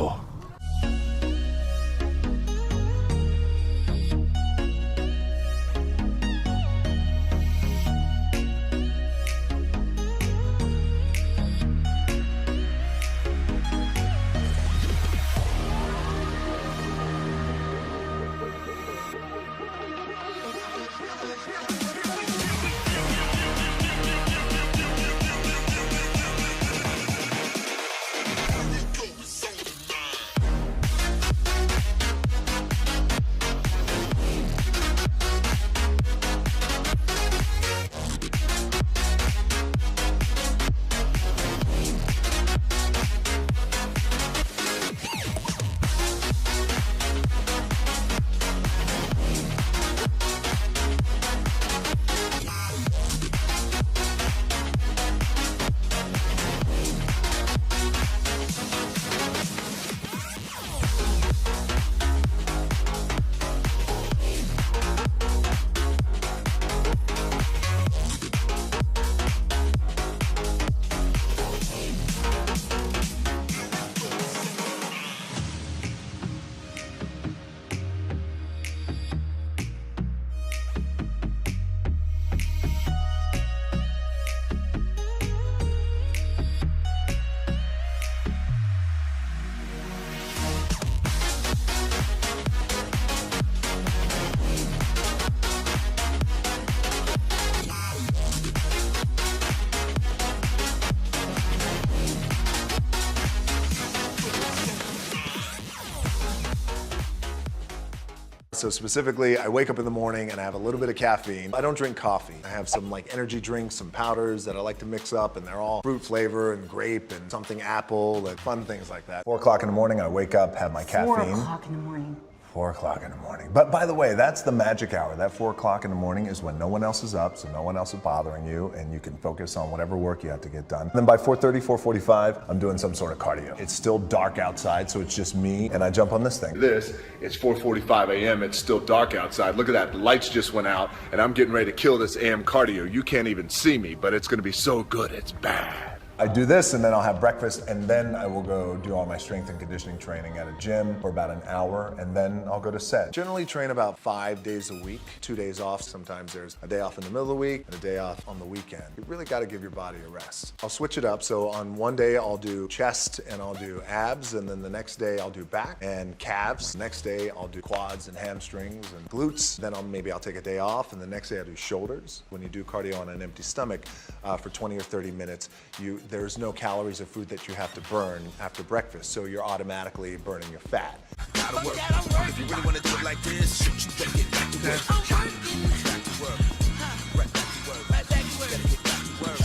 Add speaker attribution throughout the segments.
Speaker 1: incredible. So specifically, I wake up in the morning and I have a little bit of caffeine. I don't drink coffee. I have some like energy drinks, some powders that I like to mix up, and they're all fruit flavor and grape and something apple, and fun things like that. 4 o'clock in the morning, I wake up, have my caffeine.
Speaker 2: 4 o'clock in the morning.
Speaker 1: 4 o'clock in the morning. But by the way, that's the magic hour. That 4 o'clock in the morning is when no one else is up, so no one else is bothering you, and you can focus on whatever work you have to get done. And then by 4:30, 4:45, I'm doing some sort of cardio. It's still dark outside, so it's just me, and I jump on this thing.
Speaker 3: It's 4:45 a.m. It's still dark outside. Look at that, the lights just went out, and I'm getting ready to kill this AM cardio. You can't even see me, but it's gonna be so good, it's bad.
Speaker 1: I do this, and then I'll have breakfast, and then I will go do all my strength and conditioning training at a gym for about an hour, and then I'll go to set. Generally train about 5 days a week, 2 days off. Sometimes there's a day off in the middle of the week and a day off on the weekend. You really gotta give your body a rest. I'll switch it up, so on one day I'll do chest and I'll do abs, and then the next day I'll do back and calves. The next day I'll do quads and hamstrings and glutes. Then maybe I'll take a day off, and the next day I'll do shoulders. When you do cardio on an empty stomach for 20 or 30 minutes, there's no calories of food that you have to burn after breakfast, so you're automatically burning your fat.
Speaker 4: Gotta work. If you really wanna do it like this, you better get back to work. Back to work. Right back to work. Right back to work. Better get back to work.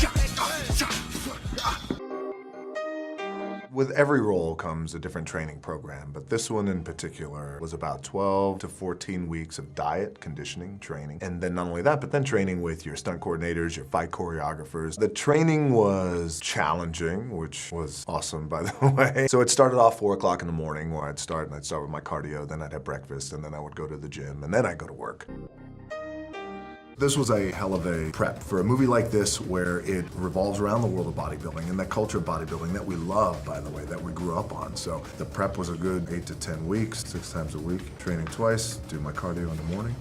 Speaker 1: With every role comes a different training program, but this one in particular was about 12 to 14 weeks of diet, conditioning, training, and then not only that, but then training with your stunt coordinators, your fight choreographers. The training was challenging, which was awesome, by the way. So it started off 4 o'clock in the morning where I'd start with my cardio, then I'd have breakfast, and then I would go to the gym, and then I'd go to work. This was a hell of a prep for a movie like this where it revolves around the world of bodybuilding and that culture of bodybuilding that we love, by the way, that we grew up on. So the prep was a good 8 to 10 weeks, 6 times a week, training twice, do my cardio in the morning.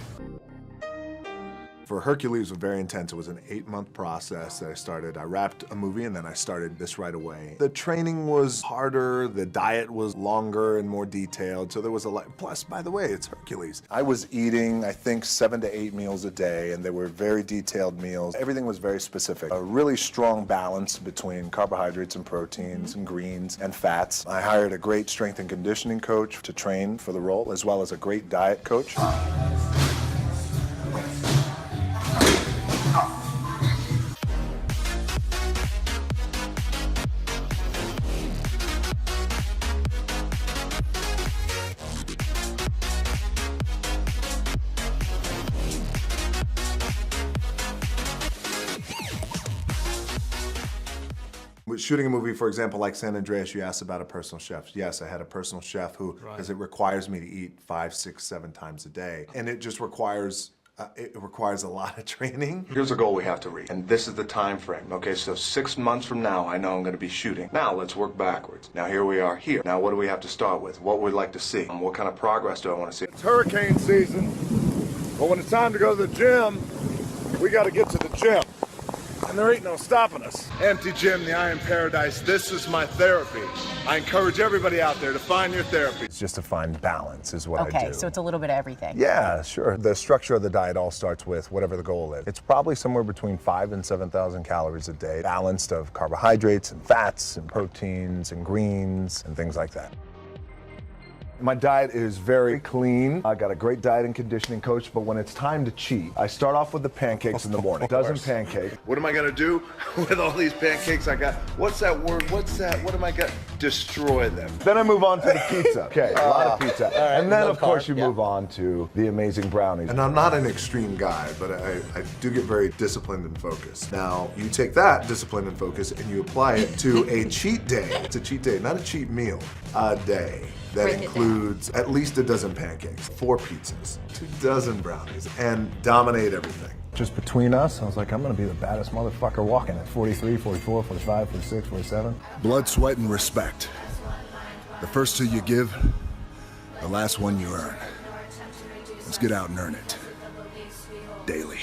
Speaker 1: For Hercules, it was very intense. It was an 8-month process that I started. I wrapped a movie and then I started this right away. The training was harder, the diet was longer and more detailed, so there was a lot. Plus, by the way, it's Hercules. I was eating, I think, 7 to 8 meals a day, and they were very detailed meals. Everything was very specific. A really strong balance between carbohydrates and proteins and greens and fats. I hired a great strength and conditioning coach to train for the role, as well as a great diet coach. Shooting a movie, for example, like San Andreas, you asked about a personal chef. Yes, I had a personal chef who, because it requires me to eat 5, 6, 7 times a day. And it just requires It requires a lot of training.
Speaker 2: Here's a goal we have to reach, and this is the time frame. Okay, so 6 months from now, I know I'm going to be shooting. Now, let's work backwards. Now, here we are here. Now, what do we have to start with? What would we like to see? What kind of progress do I want to see?
Speaker 3: It's hurricane season, but when it's time to go to the gym, we got to get to the gym. And there ain't no stopping us. Empty gym, the I Am Paradise. This is my therapy. I encourage everybody out there to find your therapy.
Speaker 1: It's just to find balance is what I do.
Speaker 5: Okay, so it's a little bit of everything.
Speaker 1: Yeah, sure. The structure of the diet all starts with whatever the goal is. It's probably somewhere between 5,000 and 7,000 calories a day, balanced of carbohydrates and fats and proteins and greens and things like that. My diet is very clean. I got a great diet and conditioning coach, but when it's time to cheat, I start off with the pancakes in the morning. Dozen pancakes.
Speaker 3: What am I gonna do with all these pancakes I got? What's that word? What's that? What am I gonna destroy them?
Speaker 1: Then I move on to the pizza. Okay, a lot of pizza.
Speaker 5: right,
Speaker 1: and then,
Speaker 5: low
Speaker 1: of course,
Speaker 5: carb,
Speaker 1: you
Speaker 5: yeah.
Speaker 1: move on to the amazing brownies. And I'm not an extreme guy, but I do get very disciplined and focused. Now, you take that discipline and focus and you apply it to a cheat day. It's a cheat day, not a cheat meal. A day that
Speaker 5: Break it
Speaker 1: includes at least a dozen pancakes, 4 pizzas, 2 dozen brownies, and dominate everything. Just between us, I was like, I'm gonna be the baddest motherfucker walking at 43, 44, 45, 46, 47.
Speaker 3: Blood, sweat, and respect. The first 2 you give, the last one you earn. Let's get out and earn it. Daily.